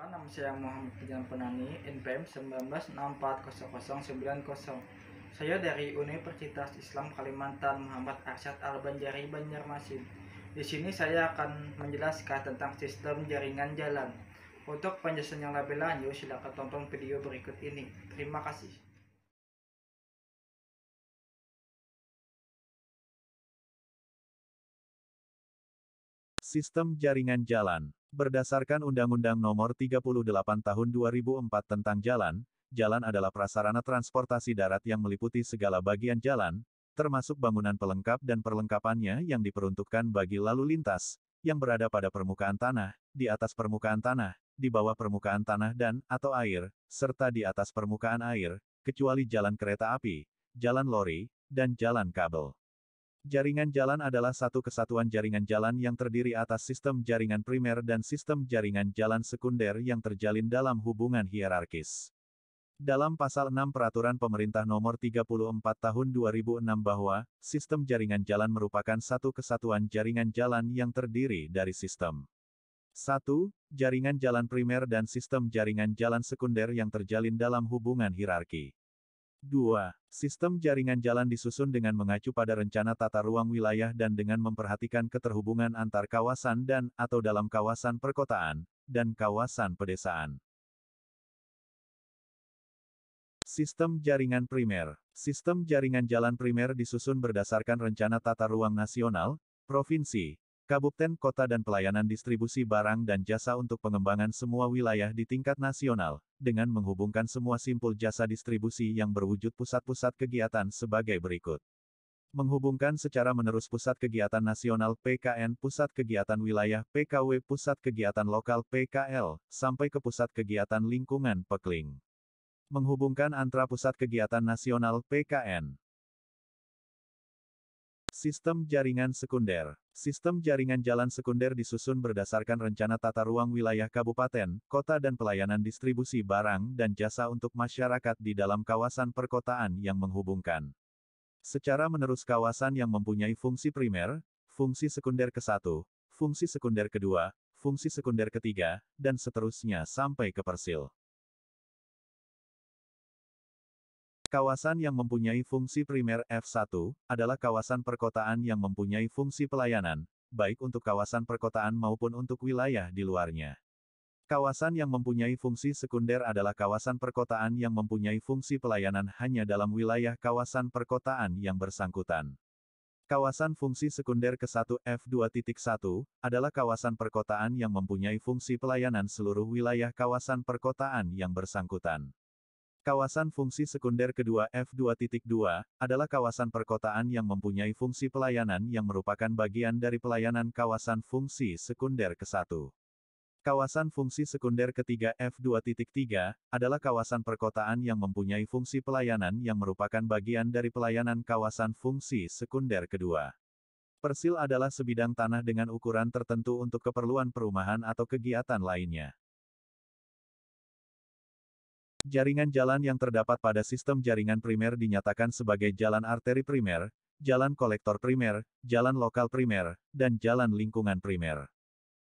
Nama saya Muhammad Pijan Penani, NPM 19640090. Saya dari Universitas Islam Kalimantan Muhammad Arsyad Al-Banjari Banjarmasin. Di sini saya akan menjelaskan tentang sistem jaringan jalan. Untuk penjelasan yang lebih lanjut, silakan tonton video berikut ini. Terima kasih. Sistem Jaringan Jalan. Berdasarkan Undang-Undang Nomor 38 Tahun 2004 tentang Jalan, jalan adalah prasarana transportasi darat yang meliputi segala bagian jalan, termasuk bangunan pelengkap dan perlengkapannya yang diperuntukkan bagi lalu lintas, yang berada pada permukaan tanah, di atas permukaan tanah, di bawah permukaan tanah dan/atau air, serta di atas permukaan air, kecuali jalan kereta api, jalan lori, dan jalan kabel. Jaringan jalan adalah satu kesatuan jaringan jalan yang terdiri atas sistem jaringan primer dan sistem jaringan jalan sekunder yang terjalin dalam hubungan hierarkis. Dalam Pasal 6 Peraturan Pemerintah Nomor 34 Tahun 2006 bahwa, sistem jaringan jalan merupakan satu kesatuan jaringan jalan yang terdiri dari sistem 1. Jaringan jalan primer dan sistem jaringan jalan sekunder yang terjalin dalam hubungan hierarki. 2. Sistem jaringan jalan disusun dengan mengacu pada rencana tata ruang wilayah dan dengan memperhatikan keterhubungan antar kawasan dan/atau dalam kawasan perkotaan, dan kawasan pedesaan. Sistem jaringan primer. Sistem jaringan jalan primer disusun berdasarkan rencana tata ruang nasional, provinsi, kabupaten kota dan pelayanan distribusi barang dan jasa untuk pengembangan semua wilayah di tingkat nasional, dengan menghubungkan semua simpul jasa distribusi yang berwujud pusat-pusat kegiatan sebagai berikut. Menghubungkan secara menerus pusat kegiatan nasional (PKN), pusat kegiatan wilayah (PKW), pusat kegiatan lokal (PKL), sampai ke pusat kegiatan lingkungan (PKLING). Menghubungkan antara pusat kegiatan nasional (PKN). Sistem jaringan sekunder. Sistem jaringan jalan sekunder disusun berdasarkan rencana tata ruang wilayah kabupaten, kota dan pelayanan distribusi barang dan jasa untuk masyarakat di dalam kawasan perkotaan yang menghubungkan secara menerus kawasan yang mempunyai fungsi primer, fungsi sekunder ke-1, fungsi sekunder ke-2, fungsi sekunder ke-3, dan seterusnya sampai ke persil. Kawasan yang mempunyai fungsi primer F1 adalah kawasan perkotaan yang mempunyai fungsi pelayanan, baik untuk kawasan perkotaan maupun untuk wilayah di luarnya. Kawasan yang mempunyai fungsi sekunder adalah kawasan perkotaan yang mempunyai fungsi pelayanan hanya dalam wilayah kawasan perkotaan yang bersangkutan. Kawasan fungsi sekunder ke-1 F2.1 adalah kawasan perkotaan yang mempunyai fungsi pelayanan seluruh wilayah kawasan perkotaan yang bersangkutan. Kawasan fungsi sekunder kedua F2.2 adalah kawasan perkotaan yang mempunyai fungsi pelayanan yang merupakan bagian dari pelayanan kawasan fungsi sekunder ke-1. Kawasan fungsi sekunder ketiga F2.3 adalah kawasan perkotaan yang mempunyai fungsi pelayanan yang merupakan bagian dari pelayanan kawasan fungsi sekunder kedua. Persil adalah sebidang tanah dengan ukuran tertentu untuk keperluan perumahan atau kegiatan lainnya. Jaringan jalan yang terdapat pada sistem jaringan primer dinyatakan sebagai jalan arteri primer, jalan kolektor primer, jalan lokal primer, dan jalan lingkungan primer.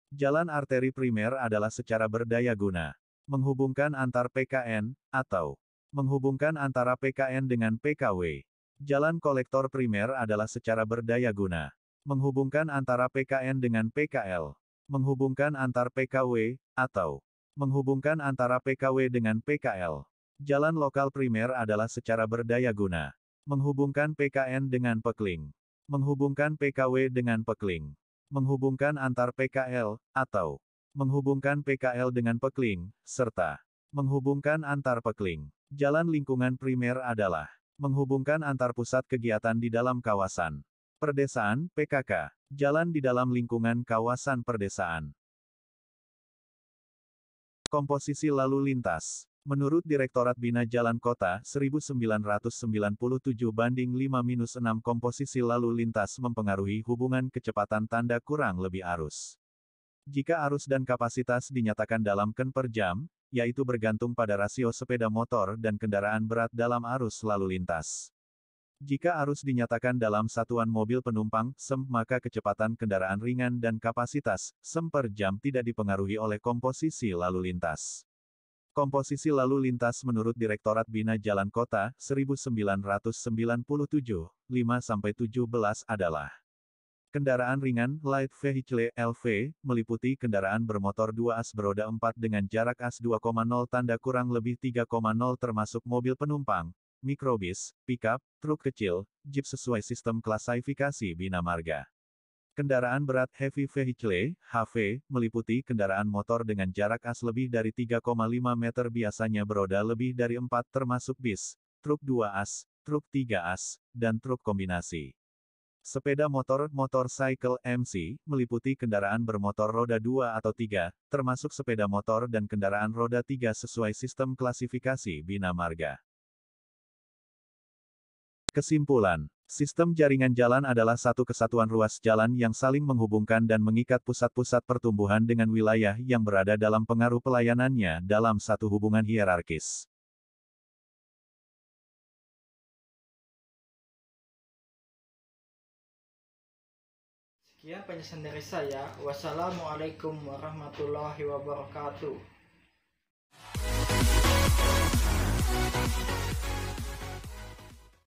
Jalan arteri primer adalah secara berdaya guna menghubungkan antar PKN, atau menghubungkan antara PKN dengan PKW. Jalan kolektor primer adalah secara berdaya guna menghubungkan antara PKN dengan PKL, menghubungkan antar PKW, atau menghubungkan antara PKW dengan PKL. Jalan lokal primer adalah secara berdaya guna menghubungkan PKN dengan PKLING, menghubungkan PKW dengan PKLING, menghubungkan antar PKL, atau menghubungkan PKL dengan PKLING, serta menghubungkan antar PKLING. Jalan lingkungan primer adalah menghubungkan antar pusat kegiatan di dalam kawasan perdesaan (PKK), jalan di dalam lingkungan kawasan perdesaan. Komposisi lalu lintas. Menurut Direktorat Bina Jalan Kota 1997/5-6 komposisi lalu lintas mempengaruhi hubungan kecepatan tanda kurang lebih arus. Jika arus dan kapasitas dinyatakan dalam ken per jam, yaitu bergantung pada rasio sepeda motor dan kendaraan berat dalam arus lalu lintas. Jika arus dinyatakan dalam satuan mobil penumpang, SEM, maka kecepatan kendaraan ringan dan kapasitas, SEM per jam tidak dipengaruhi oleh komposisi lalu lintas. Komposisi lalu lintas menurut Direktorat Bina Jalan Kota, 1997, 5-17 adalah kendaraan ringan, light vehicle, LV, meliputi kendaraan bermotor 2 as beroda 4 dengan jarak as 2,0 tanda kurang lebih 3,0 termasuk mobil penumpang, mikrobis, pickup, truk kecil, jeep sesuai sistem klasifikasi Bina Marga. Kendaraan berat heavy vehicle, HV, meliputi kendaraan motor dengan jarak as lebih dari 3,5 meter biasanya beroda lebih dari 4 termasuk bis, truk 2 as, truk 3 as, dan truk kombinasi. Sepeda motor, motorcycle MC, meliputi kendaraan bermotor roda 2 atau 3, termasuk sepeda motor dan kendaraan roda 3 sesuai sistem klasifikasi Bina Marga. Kesimpulan, sistem jaringan jalan adalah satu kesatuan ruas jalan yang saling menghubungkan dan mengikat pusat-pusat pertumbuhan dengan wilayah yang berada dalam pengaruh pelayanannya dalam satu hubungan hierarkis. Sekian penjelasan dari saya. Wassalamualaikum warahmatullahi wabarakatuh.